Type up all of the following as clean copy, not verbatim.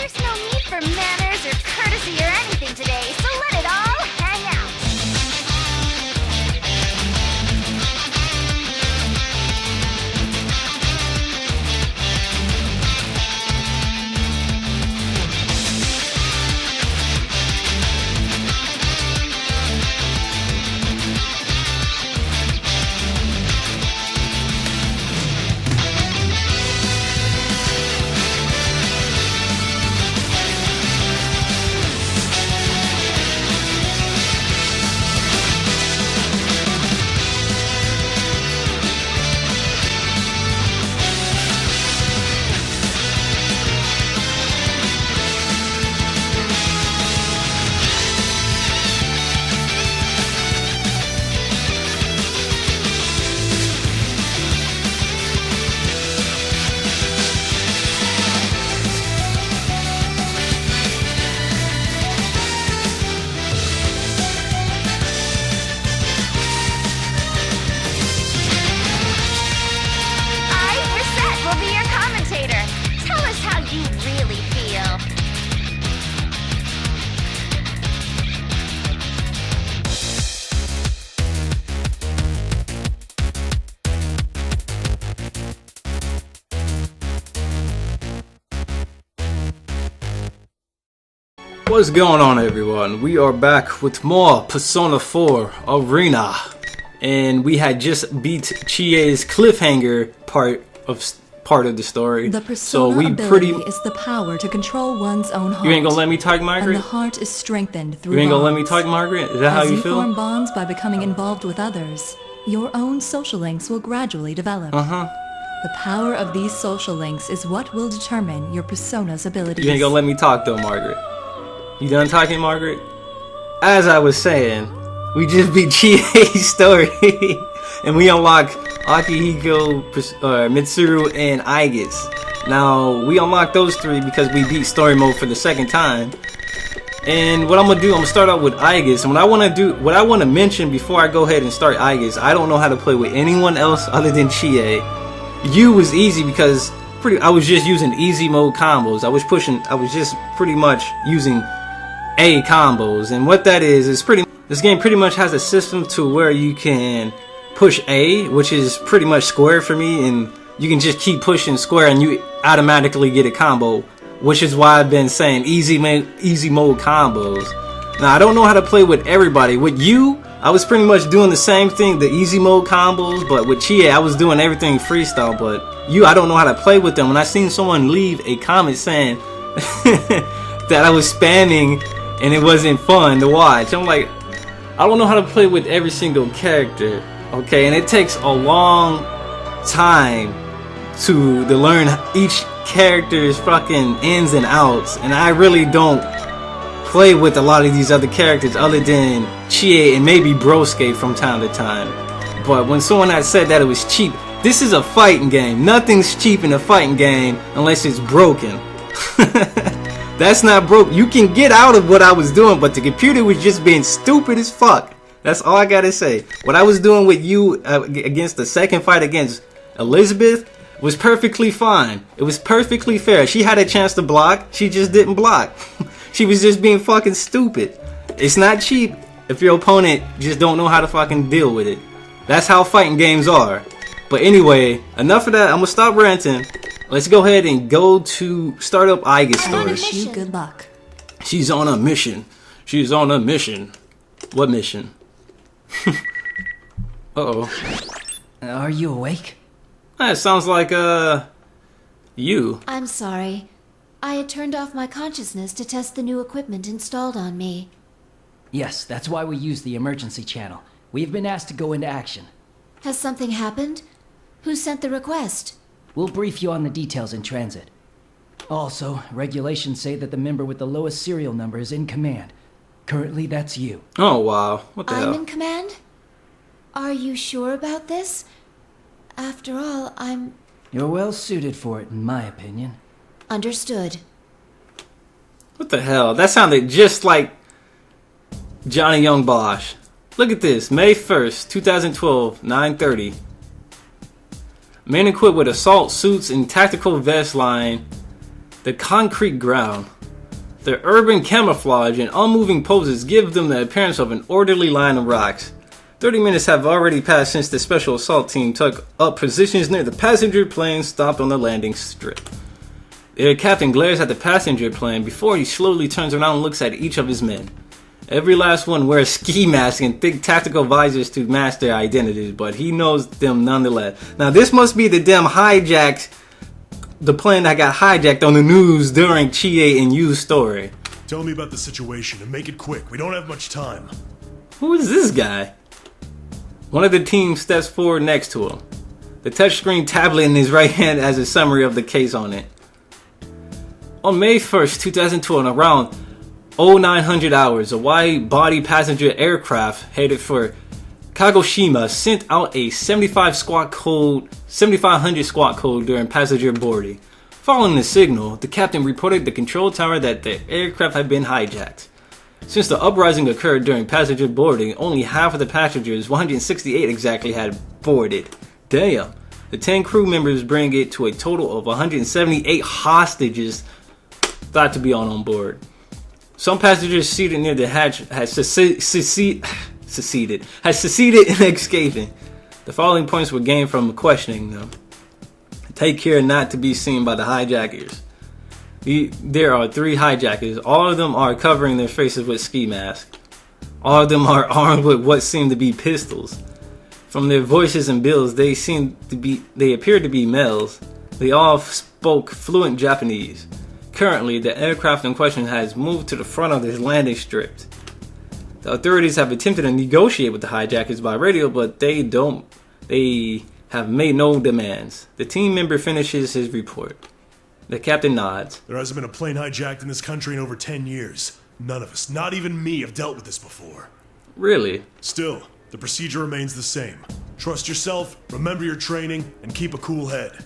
There's no need for manners or courtesy or anything today, so let it all hang out. What's going on, everyone? We are back with more Persona 4 Arena, and we had just beat Chie's cliffhanger part of the story. The persona ability is the power to control one's own heart. You ain't gonna let me talk, Margaret? And the heart is strengthened through You ain't gonna bonds. let me talk, Margaret? Is that how you feel? As you form bonds by becoming involved with others, your own social links will gradually develop. The power of these social links is what will determine your persona's abilities. You ain't gonna let me talk though, Margaret. You done talking, Margaret? As I was saying, we just beat Chie's story, and we unlock Akihiko, Mitsuru, and Aigis. Now, we unlocked those three because we beat story mode for the second time. And what I'm gonna do, I'm gonna start out with Aigis. And what I wanna mention before I go ahead and start Aigis, I don't know how to play with anyone else other than Chie. You was easy because I was just using easy mode combos. I was just pretty much using A combos, and what that is this game pretty much has a system to where you can push A, which is pretty much square for me, and you can just keep pushing square and you automatically get a combo, which is why I've been saying easy mode combos. Now, I don't know how to play with everybody. With you, I was pretty much doing the same thing, the easy mode combos, but with Chie, I was doing everything freestyle. But you, I don't know how to play with them. When I seen someone leave a comment saying that I was spamming and it wasn't fun to watch, I'm like, I don't know how to play with every single character, okay? And it takes a long time to learn each character's fucking ins and outs, and I really don't play with a lot of these other characters other than Chie and maybe Broske from time to time. But when someone had said that it was cheap, this is a fighting game. Nothing's cheap in a fighting game unless it's broken. That's not broke. You can get out of what I was doing, but the computer was just being stupid as fuck. That's all I gotta say. What I was doing with you against the second fight against Elizabeth was perfectly fine. It was perfectly fair. She had a chance to block. She just didn't block. She was just being fucking stupid. It's not cheap if your opponent just don't know how to fucking deal with it. That's how fighting games are. But anyway, enough of that. I'm gonna stop ranting. Let's go ahead and go to start up Aiga's story. I wish you good luck. She's on a mission. She's on a mission. What mission? Uh-oh. Are you awake? That sounds like, you. I'm sorry. I had turned off my consciousness to test the new equipment installed on me. Yes, that's why we use the emergency channel. We've been asked to go into action. Has something happened? Who sent the request? We'll brief you on the details in transit. Also, regulations say that the member with the lowest serial number is in command. Currently, that's you. Oh, wow. What the hell? I'm in command? Are you sure about this? After all, You're well suited for it, in my opinion. Understood. What the hell? That sounded just like Johnny Young Bosch. Look at this. May 1st, 2012, 9:30. Men equipped with assault suits and tactical vest line The concrete ground. Their urban camouflage and unmoving poses give them the appearance of an orderly line of rocks. 30 minutes have already passed since the special assault team took up positions near the passenger plane stopped on the landing strip. The air captain glares at the passenger plane before he slowly turns around and looks at each of his men. Every last one wears ski masks and thick tactical visors to mask their identities, but he knows them nonetheless. Now this must be the damn the plane that got hijacked on the news during Chie and Yu's story. Tell me about the situation and make it quick. We don't have much time. Who is this guy? One of the team steps forward next to him. The touchscreen tablet in his right hand has a summary of the case on it. On May 1st, 2012, around 0900 hours, a wide-body passenger aircraft headed for Kagoshima sent out a 7500 squawk code during passenger boarding. Following the signal, the captain reported the control tower that the aircraft had been hijacked. Since the uprising occurred during passenger boarding, only half of the passengers, 168 exactly, had boarded. Damn. The 10 crew members bring it to a total of 178 hostages thought to be on board. Some passengers seated near the hatch had succeeded in escaping. The following points were gained from questioning them. Take care not to be seen by the hijackers. There are 3 hijackers. All of them are covering their faces with ski masks. All of them are armed with what seem to be pistols. From their voices and builds, they appeared to be males. They all spoke fluent Japanese. Currently, the aircraft in question has moved to the front of this landing strip. The authorities have attempted to negotiate with the hijackers by radio, but they have made no demands. The team member finishes his report. The captain nods. There hasn't been a plane hijacked in this country in over 10 years. None of us, not even me, have dealt with this before. Really? Still, the procedure remains the same. Trust yourself, remember your training, and keep a cool head.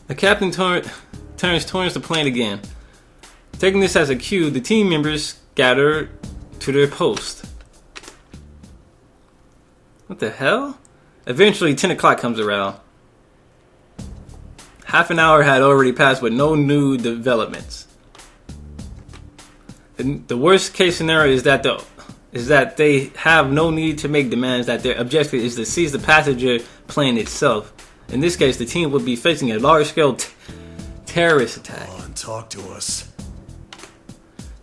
The captain turns towards the plane again. Taking this as a cue, the team members gather to their post. What the hell? Eventually, 10 o'clock comes around. Half an hour had already passed with no new developments. The worst case scenario is that they have no need to make demands, that their objective is to seize the passenger plane itself. In this case, the team would be facing a large-scale terrorist attack. Come on, talk to us.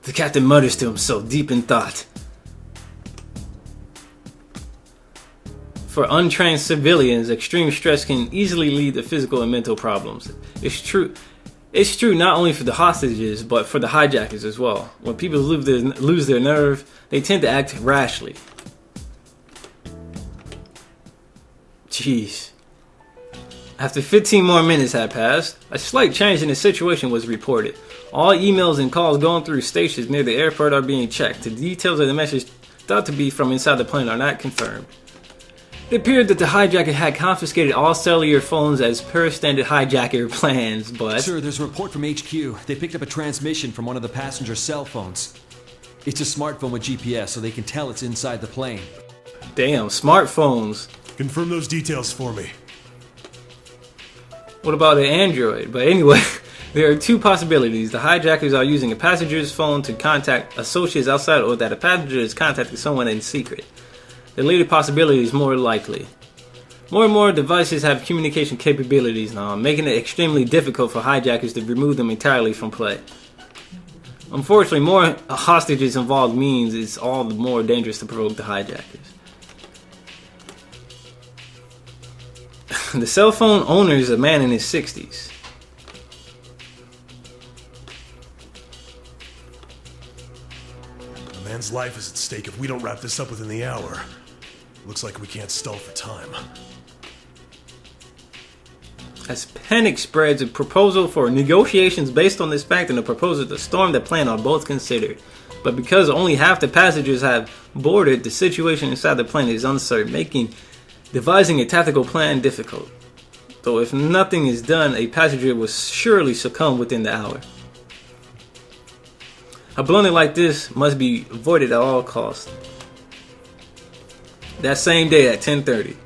The captain mutters to himself, deep in thought. For untrained civilians, extreme stress can easily lead to physical and mental problems. It's true not only for the hostages, but for the hijackers as well. When people lose their nerve, they tend to act rashly. Jeez. After 15 more minutes had passed, a slight change in the situation was reported. All emails and calls going through stations near the airport are being checked. The details of the message thought to be from inside the plane are not confirmed. It appeared that the hijacker had confiscated all cellular phones as per standard hijacker plans, but... Sir, there's a report from HQ. They picked up a transmission from one of the passenger cell phones. It's a smartphone with GPS, so they can tell it's inside the plane. Damn, smartphones. Confirm those details for me. What about an Android? But anyway, there are 2 possibilities. The hijackers are using a passenger's phone to contact associates outside, or that a passenger is contacting someone in secret. The later possibility is more likely. More and more devices have communication capabilities now, making it extremely difficult for hijackers to remove them entirely from play. Unfortunately, more hostages involved means it's all the more dangerous to provoke the hijackers. The cell phone owner is a man in his 60s. A man's life is at stake if we don't wrap this up within the hour. Looks like we can't stall for time. As panic spreads, a proposal for negotiations based on this fact and a proposal to storm the plane are both considered. But because only half the passengers have boarded, the situation inside the plane is uncertain, making devising a tactical plan difficult. Though if nothing is done, a passenger will surely succumb within the hour. A blunder like this must be avoided at all costs. That same day at 10:30.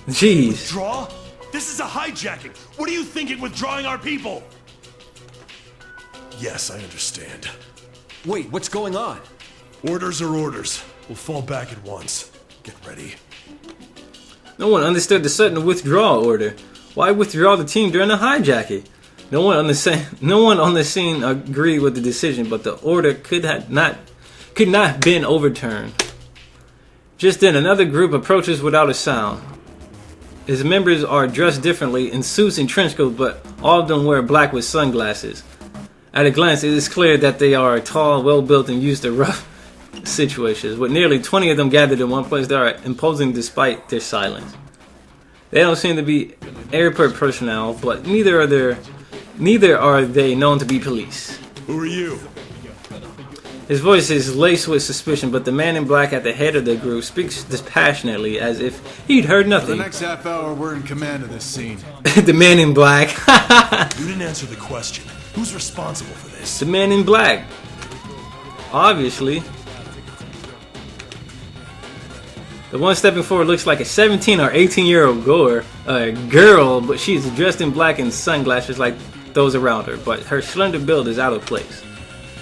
Jeez. Withdraw? This is a hijacking! What are you thinking withdrawing our people? Yes, I understand. Wait, what's going on? Orders are orders. We'll fall back at once. Get ready. No one understood the sudden withdrawal order. Why withdraw the team during the hijacking? No one on the scene agreed with the decision, but the order could not have been overturned. Just then, another group approaches without a sound. Its members are dressed differently in suits and trench coats, but all of them wear black with sunglasses. At a glance, it is clear that they are tall, well-built, and used to rough situations. With nearly 20 of them gathered in one place, they are imposing despite their silence. They don't seem to be airport personnel, but neither are they known to be police. Who are you? His voice is laced with suspicion, but the man in black at the head of the group speaks dispassionately as if he'd heard For nothing. the next half hour, we're in command of this scene. The man in black. You didn't answer the question. Who's responsible for this? The man in black. Obviously. The one stepping forward looks like a 17 or 18-year-old girl, but she's dressed in black and sunglasses like those around her, but her slender build is out of place.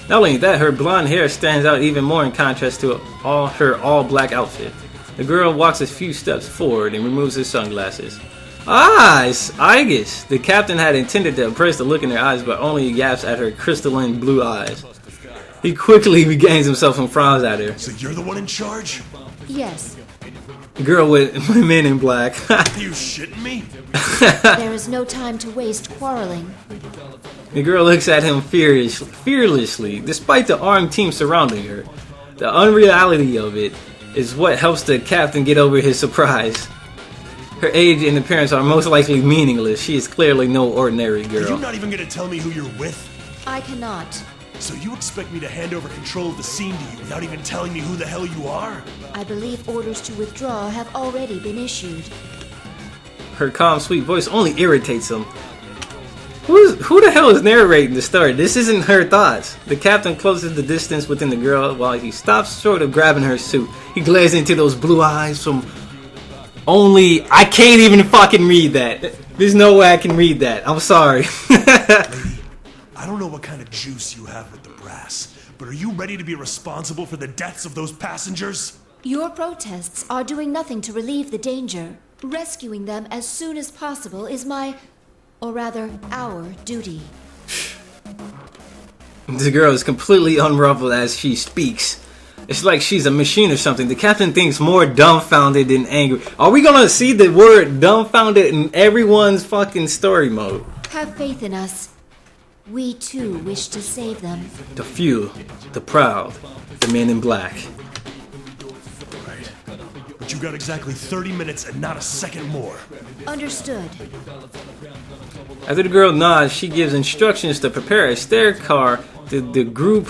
Not only that, her blonde hair stands out even more in contrast to her all-black outfit. The girl walks a few steps forward and removes her sunglasses. Ah, it's Aegis! The captain had intended to appraise the look in her eyes, but only yaps at her crystalline blue eyes. He quickly regains himself and frowns at her. So you're the one in charge? Yes, The girl with men in black. Are you shitting me? there is no time to waste quarreling. The girl looks at him fearlessly, despite the armed team surrounding her. The unreality of it is what helps the captain get over his surprise. Her age and appearance are most likely meaningless. She is clearly no ordinary Are girl. you not even gonna tell me who you're with? I cannot. So you expect me to hand over control of the scene to you without even telling me who the hell you are? I believe orders to withdraw have already been issued. Her calm, sweet voice only irritates him. Who the hell is narrating the story? This isn't her thoughts. The captain closes the distance within the girl while he stops short of grabbing her suit. He glares into those blue eyes from only... I can't even fucking read that. There's no way I can read that. I'm sorry. Lady, I don't know what kind of juice you have with the brass, but are you ready to be responsible for the deaths of those passengers? Your protests are doing nothing to relieve the danger. Rescuing them as soon as possible is my, or rather, our duty. The girl is completely unruffled as she speaks. It's like she's a machine or something. The captain thinks more dumbfounded than angry. Are we gonna see the word dumbfounded in everyone's fucking story mode? Have faith in us. We too wish to save them. The few, the proud, the men in black. Right. But you got exactly 30 minutes and not a second more. Understood. After the girl nods, she gives instructions to prepare a stair car to the group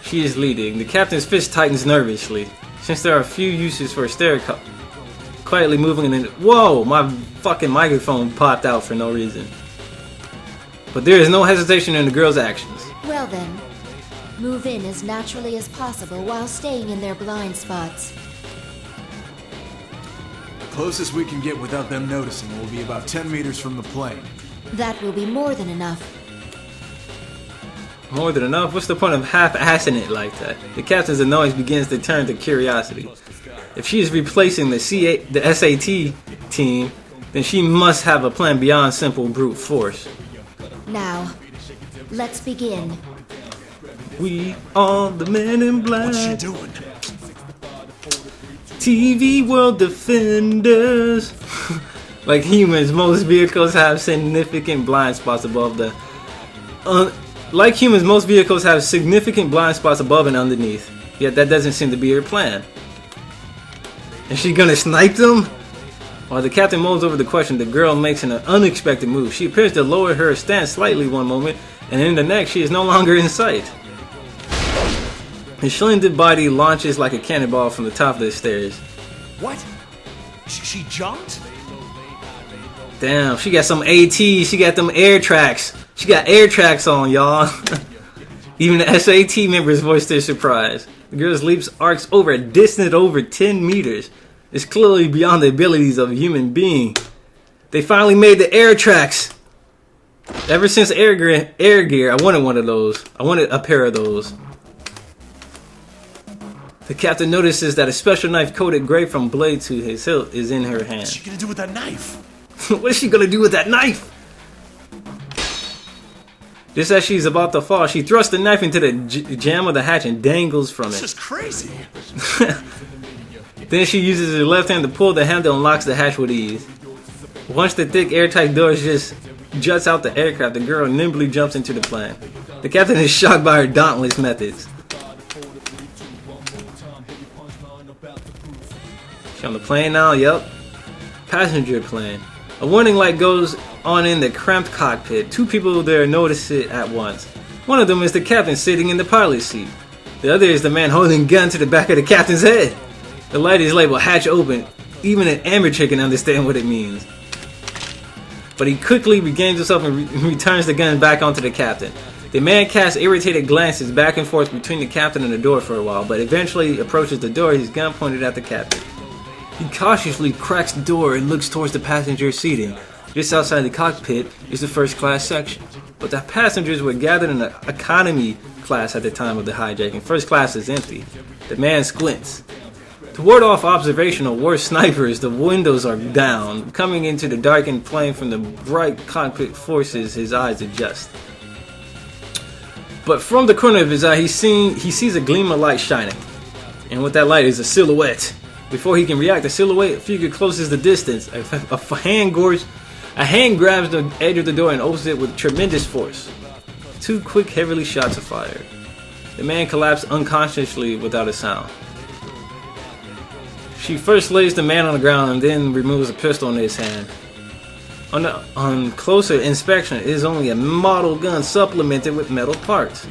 she is leading. The captain's fist tightens nervously, since there are few uses for a stair car. Quietly moving in. Whoa! My fucking microphone popped out for no reason. But there is no hesitation in the girl's actions. Well then, move in as naturally as possible while staying in their blind spots. The closest we can get without them noticing will be about 10 meters from the plane. That will be more than enough. More than enough? What's the point of half-assing it like that? The captain's annoyance begins to turn to curiosity. If she is replacing the SAT team, then she must have a plan beyond simple brute force. Now, let's begin. We are the men in black. What's she doing? TV world defenders. Like humans, most vehicles have significant blind spots above the... Like humans, most vehicles have significant blind spots above and underneath. Yet that doesn't seem to be her plan. Is she gonna snipe them? While the captain mulls over the question, the girl makes an unexpected move. She appears to lower her stance slightly one moment, and in the next, she is no longer in sight. His slender body launches like a cannonball from the top of the stairs. What? She jumped? Damn, she got some AT, she got them air tracks. She got air tracks on, y'all. Even the SAT members voiced their surprise. The girl's leaps arcs over a distance over 10 meters. It's clearly beyond the abilities of a human being. They finally made the air tracks. Ever since air gear, I wanted one of those. I wanted a pair of those. The captain notices that a special knife coated gray from blade to his hilt is in her hand. What's she gonna do with that knife? What is she gonna do with that knife? Just as she's about to fall, she thrusts the knife into the jamb of the hatch and dangles from This it. is crazy. Then she uses her left hand to pull the handle and locks the hatch with ease. Once the thick airtight doors just juts out the aircraft, the girl nimbly jumps into the plane. The captain is shocked by her dauntless methods. She on the plane now? Yep. Passenger plane. A warning light goes on in the cramped cockpit. Two people there notice it at once. One of them is the captain sitting in the pilot's seat. The other is the man holding a gun to the back of the captain's head. The light is labeled hatch open. Even an amateur can understand what it means. But he quickly regains himself and returns the gun back onto the captain. The man casts irritated glances back and forth between the captain and the door for a while, but eventually approaches the door, his gun pointed at the captain. He cautiously cracks the door and looks towards the passenger seating. Just outside the cockpit is the first class section. But the passengers were gathered in the economy class at the time of the hijacking. First class is empty. The man squints. To ward off observation of war snipers, the windows are down. Coming into the darkened plane from the bright cockpit forces his eyes adjust. But from the corner of his eye, he sees a gleam of light shining. And with that light is a silhouette. Before he can react, the silhouette figure closes the distance. A hand grabs the edge of the door and opens it with tremendous force. Two quick, heavily shots are fired. The man collapsed unconsciously without a sound. She first lays the man on the ground and then removes a pistol in his hand. On closer inspection, it is only a model gun supplemented with metal parts.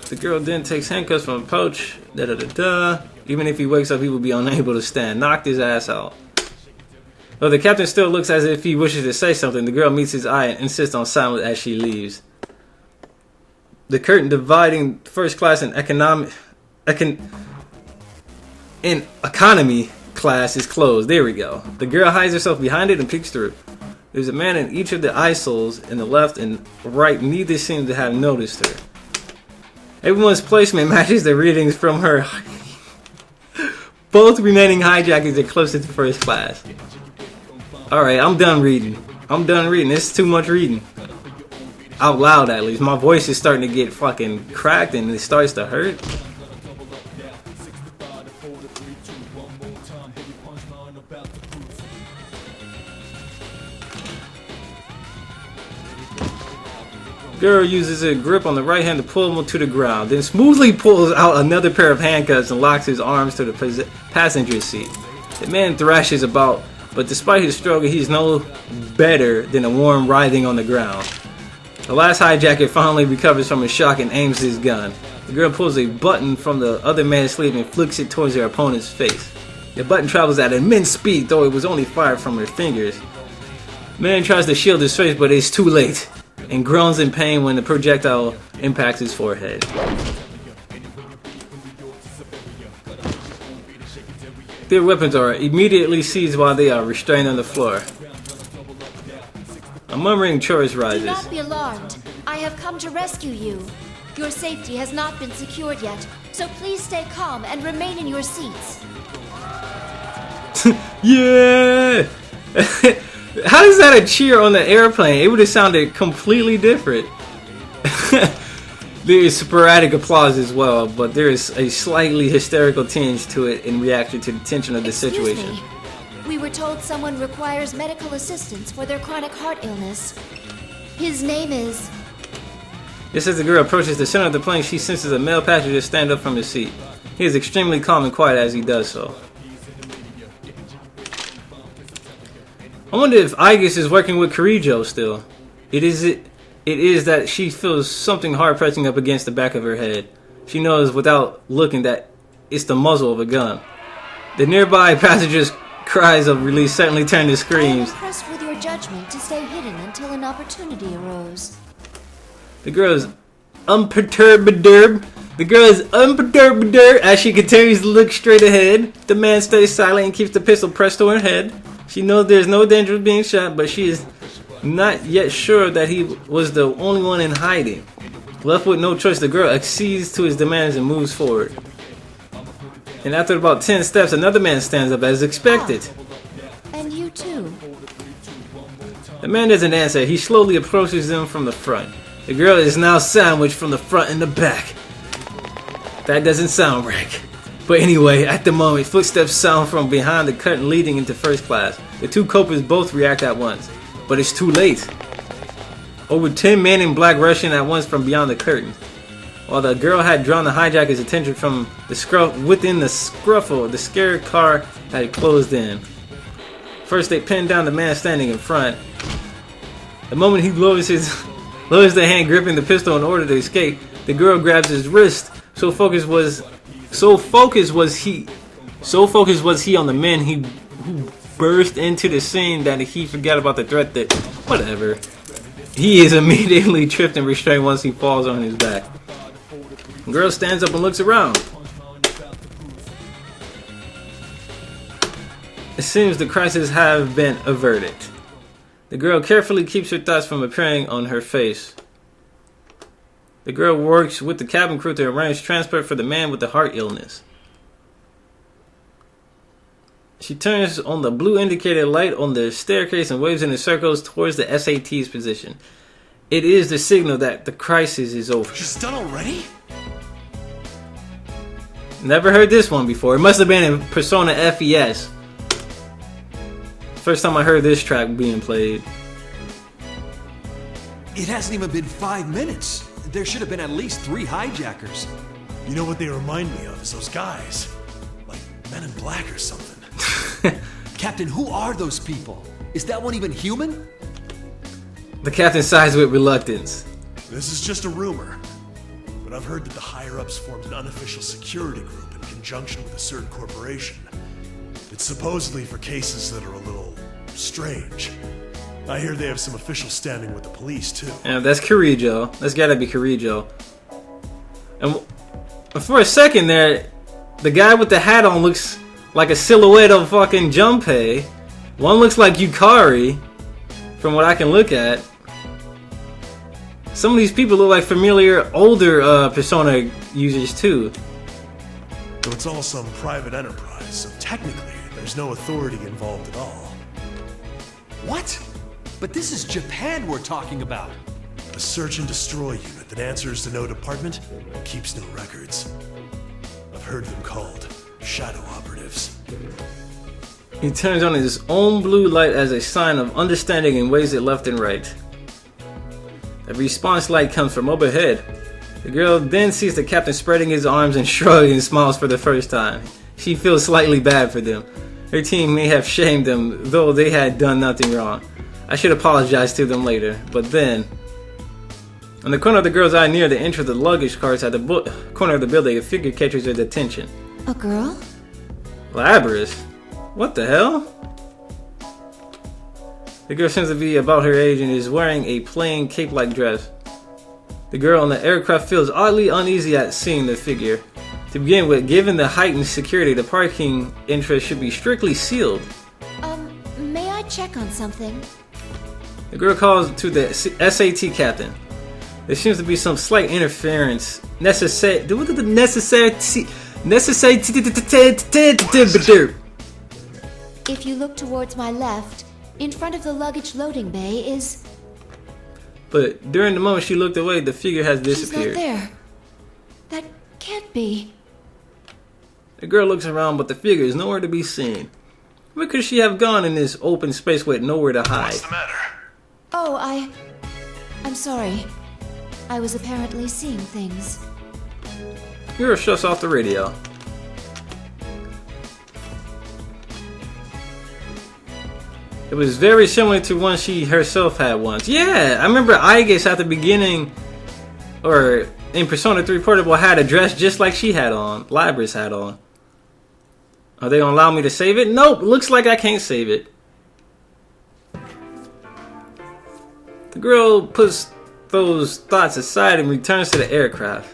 The girl then takes handcuffs from a pouch. Even if he wakes up, he will be unable to stand. Knocked his ass out. Though the captain still looks as if he wishes to say something, the girl meets his eye and insists on silence as she leaves. The curtain dividing first class and economy class is closed. There we go. The girl hides herself behind it and peeks through. There's a man in each of the eye soles in the left and right. Neither seem to have noticed her. Everyone's placement matches the readings from her. Both remaining hijackers are closer to first class. Alright, I'm done reading. It's too much reading. Out loud, at least. My voice is starting to get fucking cracked and it starts to hurt. Girl uses a grip on the right hand to pull him to the ground, then smoothly pulls out another pair of handcuffs and locks his arms to the passenger seat. The man thrashes about, but despite his struggle, he's no better than a worm writhing on the ground. The last hijacker finally recovers from his shock and aims his gun. The girl pulls a button from the other man's sleeve and flicks it towards her opponent's face. The button travels at immense speed, though it was only fired from her fingers. The man tries to shield his face, but it's too late, and groans in pain when the projectile impacts his forehead. Their weapons are immediately seized while they are restrained on the floor. A murmuring chorus rises. Do not be alarmed. I have come to rescue you. Your safety has not been secured yet, so please stay calm and remain in your seats. Yeah! How is that a cheer on the airplane? It would have sounded completely different. There is sporadic applause as well, but there is a slightly hysterical tinge to it in reaction to the tension of the situation. Me. We were told someone requires medical assistance for their chronic heart illness. His name is... Just as the girl approaches the center of the plane, she senses a male passenger stand up from his seat. He is extremely calm and quiet as he does so. I wonder if Aegis is working with Kirijo still. It is that she feels something hard pressing up against the back of her head. She knows without looking that it's the muzzle of a gun. The nearby passengers' cries of relief suddenly turn to screams. I am impressed with your judgment to stay hidden until an opportunity arose. The girl is unperturbed The girl is unperturbed as she continues to look straight ahead. The man stays silent and keeps the pistol pressed to her head. She knows there's no danger of being shot, but she is not yet sure that he was the only one in hiding. Left with no choice, the girl accedes to his demands and moves forward. And after about 10 steps, another man stands up as expected. And you too. The man doesn't answer. He slowly approaches them from the front. The girl is now sandwiched from the front and the back. That doesn't sound right. But anyway, at the moment, footsteps sound from behind the curtain leading into first class. The two culprits both react at once. But it's too late. Over 10 men in black rush in at once from beyond the curtain. While the girl had drawn the hijacker's attention from the within the scruffle, the scared car had closed in. First, they pinned down the man standing in front. The moment he lowers the hand gripping the pistol in order to escape, the girl grabs his wrist. So focused was he on the men who burst into the scene that he forgot about the threat that whatever. He is immediately tripped and restrained once he falls on his back. The girl stands up and looks around. It seems the crisis have been averted. The girl carefully keeps her thoughts from appearing on her face. The girl works with the cabin crew to arrange transport for the man with the heart illness. She turns on the blue indicator light on the staircase and waves in the circles towards the SAT's position. It is the signal that the crisis is over. She's done already? Never heard this one before. It must have been in Persona FES. First time I heard this track being played. It hasn't even been 5 minutes. There should have been at least 3 hijackers. You know what they remind me of is those guys. Like Men in Black or something. Captain, who are those people? Is that one even human? The captain sighs with reluctance. This is just a rumor. But I've heard that the higher-ups formed an unofficial security group in conjunction with a certain corporation. It's supposedly for cases that are a little strange. I hear they have some official standing with the police, too. Yeah, that's Kirijo. That's gotta be Kirijo. And for a second there, the guy with the hat on looks like a silhouette of fucking Junpei. One looks like Yukari, from what I can look at. Some of these people look like familiar, older Persona users, too. Though it's all some private enterprise, so technically, there's no authority involved at all. What? But this is Japan we're talking about. A search and destroy unit that answers to no department and keeps no records. I've heard them called shadow operatives. He turns on his own blue light as a sign of understanding and waves it left and right. A response light comes from overhead. The girl then sees the captain spreading his arms and shrugs and smiles for the first time. She feels slightly bad for them. Her team may have shamed them, though they had done nothing wrong. I should apologize to them later, but then... On the corner of the girl's eye near the entrance of the luggage carts at the corner of the building, a figure catches her attention. A girl? Labrador? What the hell? The girl seems to be about her age and is wearing a plain cape-like dress. The girl on the aircraft feels oddly uneasy at seeing the figure. To begin with, given the heightened security, the parking entrance should be strictly sealed. May I check on something? The girl calls to the SAT captain. There seems to be some slight interference necessary. If you look towards my left, in front of the luggage loading bay is... But during the moment she looked away, the figure has She's disappeared. not there. That can't be. The girl looks around, but the figure is nowhere to be seen. Where could she have gone in this open space with nowhere to hide? What's the matter? Oh, I'm sorry. I was apparently seeing things. Hiro shuts off the radio. It was very similar to one she herself had once. Yeah, I remember Aigis at the beginning, or in Persona 3 Portable, had a dress just like she had on. Libraries had on. Are they gonna allow me to save it? Nope, looks like I can't save it. The girl puts those thoughts aside and returns to the aircraft.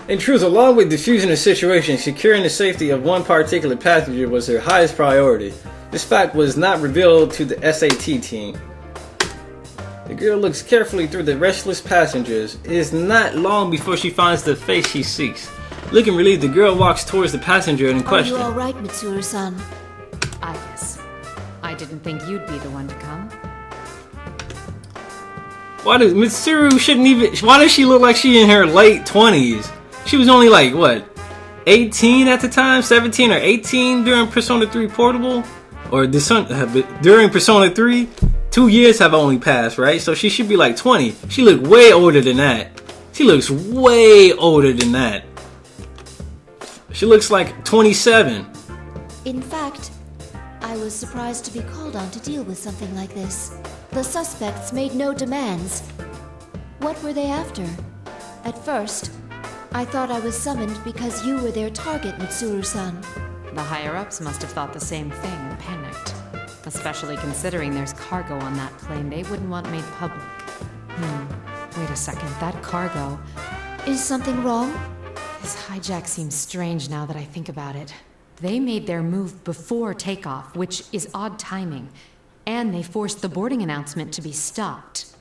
In truth, along with diffusing the situation, securing the safety of one particular passenger was her highest priority. This fact was not revealed to the SAT team. The girl looks carefully through the restless passengers. It is not long before she finds the face she seeks. Looking relieved, the girl walks towards the passenger in question. Are you alright, Mitsuru-san? I guess. I didn't think you'd be the one to come. Why does Mitsuru shouldn't even... Why does she look like she in her late 20s? She was only like, what, 18 at the time? 17 or 18 during Persona 3 Portable? Or during Persona 3? 2 years have only passed, right? So she should be like 20. She looked way older than that. She looks way older than that. She looks like 27. In fact, I was surprised to be called on to deal with something like this. The suspects made no demands. What were they after? At first, I thought I was summoned because you were their target, Mitsuru-san. The higher-ups must have thought the same thing and panicked. Especially considering there's cargo on that plane they wouldn't want made public. Wait a second, that cargo... Is something wrong? This hijack seems strange now that I think about it. They made their move before takeoff, which is odd timing. And they forced the boarding announcement to be stopped.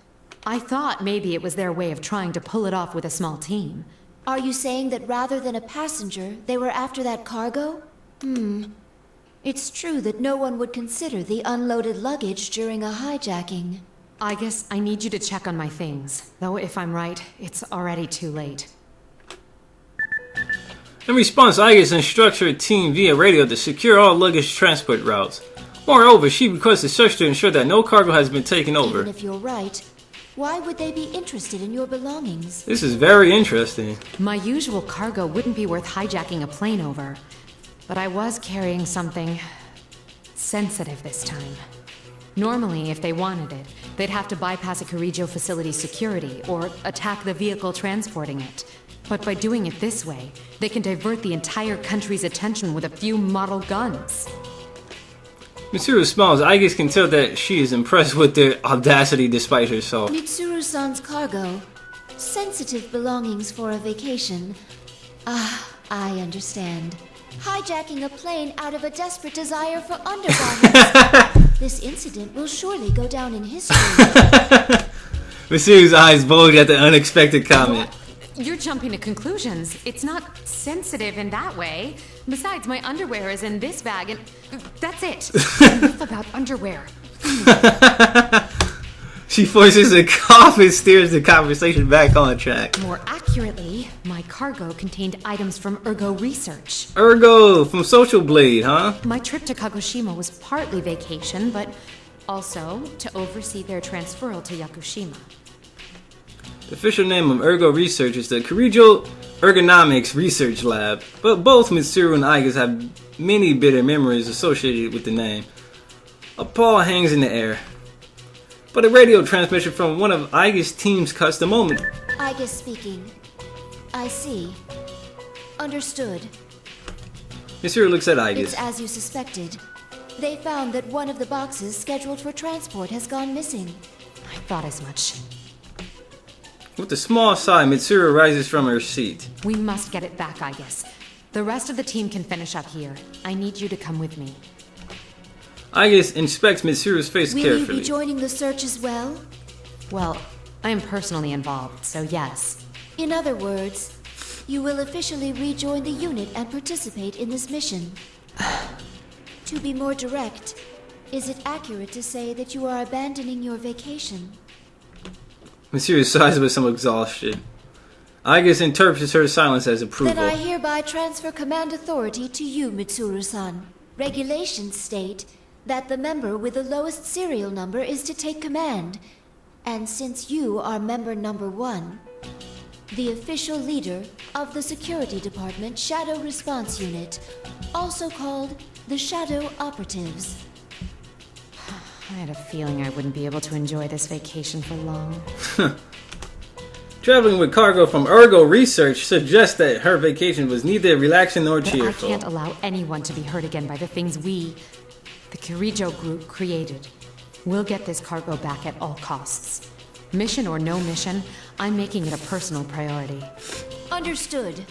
I thought maybe it was their way of trying to pull it off with a small team. Are you saying that rather than a passenger, they were after that cargo? It's true that no one would consider the unloaded luggage during a hijacking. I guess I need you to check on my things. Though if I'm right, it's already too late. In response, Aigis instructs her team via radio to secure all luggage transport routes. Moreover, she requests a search to ensure that no cargo has been taken over. Even if you're right, why would they be interested in your belongings? This is very interesting. My usual cargo wouldn't be worth hijacking a plane over. But I was carrying something sensitive this time. Normally, if they wanted it, they'd have to bypass a Kirijo facility's security or attack the vehicle transporting it. But by doing it this way, they can divert the entire country's attention with a few model guns. Mitsuru smiles. Aigis can tell that she is impressed with their audacity despite herself. Mitsuru-san's cargo. Sensitive belongings for a vacation. Ah, I understand. Hijacking a plane out of a desperate desire for undergarments. This incident will surely go down in history. Mitsuru's eyes bulge at the unexpected comment. You're jumping to conclusions. It's not sensitive in that way. Besides, my underwear is in this bag and that's it. Enough about underwear. She forces a cough and steers the conversation back on track. More accurately, my cargo contained items from Ergo Research. Ergo, from Social Blade, huh? My trip to Kagoshima was partly vacation, but also to oversee their transferal to Yakushima. The official name of Ergo Research is the Kirijo Ergonomics Research Lab, but both Mitsuru and Aigis have many bitter memories associated with the name. A pall hangs in the air, but a radio transmission from one of Aigis' teams cuts the moment. Aigis speaking. I see. Understood. Mitsuru looks at Aigis. It's as you suspected. They found that one of the boxes scheduled for transport has gone missing. I thought as much. With a small sigh, Mitsuru rises from her seat. We must get it back, I guess. The rest of the team can finish up here. I need you to come with me. Aigis inspects Mitsuru's face carefully. Will you be joining the search as well? Well, I am personally involved, so yes. In other words, you will officially rejoin the unit and participate in this mission. To be more direct, is it accurate to say that you are abandoning your vacation? Mitsuru sighs with some exhaustion. Aigis interprets her silence as approval. Then I hereby transfer command authority to you, Mitsuru-san. Regulations state that the member with the lowest serial number is to take command. And since you are member number 1, the official leader of the Security Department Shadow Response Unit, also called the Shadow Operatives. I had a feeling I wouldn't be able to enjoy this vacation for long. Traveling with cargo from Ergo Research suggests that her vacation was neither relaxing nor But cheerful. I can't allow anyone to be hurt again by the things we, the Kirijo group, created. We'll get this cargo back at all costs. Mission or no mission, I'm making it a personal priority. Understood.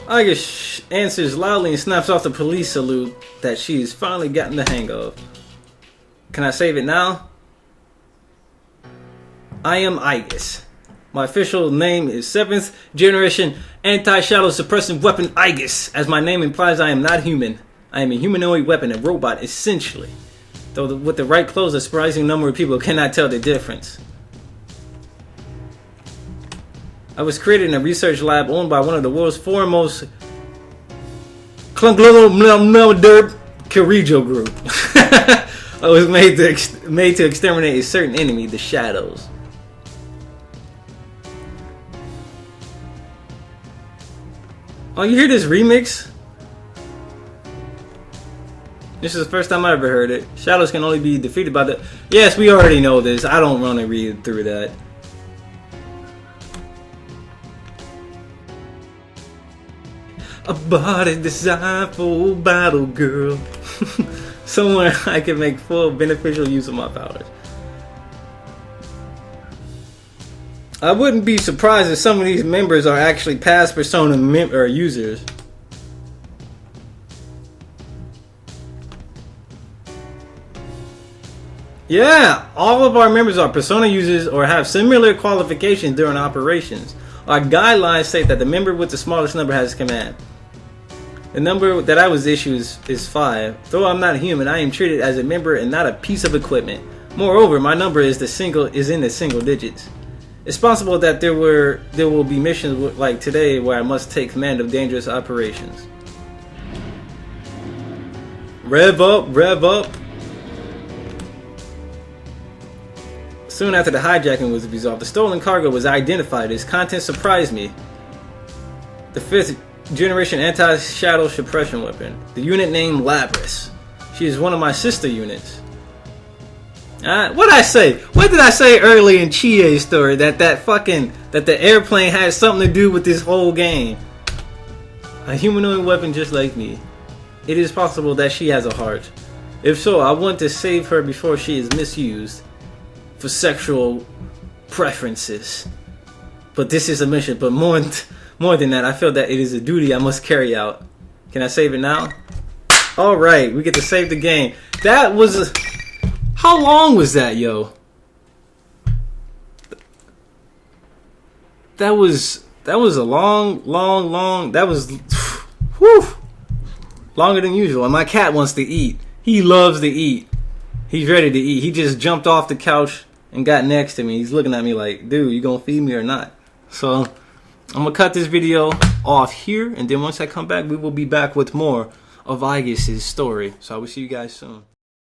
Aigis answers loudly and snaps off the police salute that she has finally gotten the hang of. Can I save it now? I am Aigis. My official name is 7th Generation Anti-Shadow Suppressant Weapon Aigis. As my name implies, I am not human. I am a humanoid weapon, a robot, essentially. Though with the right clothes, a surprising number of people cannot tell the difference. I was created in a research lab owned by one of the world's foremost derp Kirijo group. I was made to exterminate a certain enemy, the Shadows. Oh, you hear this remix? This is the first time I ever heard it. Shadows can only be defeated by the... Yes, we already know this. I don't want to read through that. A body designed for battle, girl. Somewhere I can make full beneficial use of my powers. I wouldn't be surprised if some of these members are actually past Persona users. Yeah, all of our members are Persona users or have similar qualifications during operations. Our guidelines state that the member with the smallest number has command. The number that I was issued is 5. Though I'm not human, I am treated as a member and not a piece of equipment. Moreover, my number is in the single digits. It's possible that there will be missions like today where I must take command of dangerous operations. Rev up, rev up. Soon after the hijacking was resolved, the stolen cargo was identified. Its contents surprised me. The 5th Generation Anti-Shadow Suppression Weapon. The unit named Labris. She is one of my sister units. What did I say? What did I say early in Chie's story? That the airplane had something to do with this whole game. A humanoid weapon just like me. It is possible that she has a heart. If so, I want to save her before she is misused for sexual preferences. But this is a mission. But more than that, I feel that it is a duty I must carry out. Can I save it now? Alright, we get to save the game. That was... How long was that, yo? That was a long... That was... Whew! Longer than usual. And my cat wants to eat. He loves to eat. He's ready to eat. He just jumped off the couch and got next to me. He's looking at me like, dude, you gonna feed me or not? So... I'm gonna cut this video off here, and then once I come back, we will be back with more of Aigis' story. So I will see you guys soon.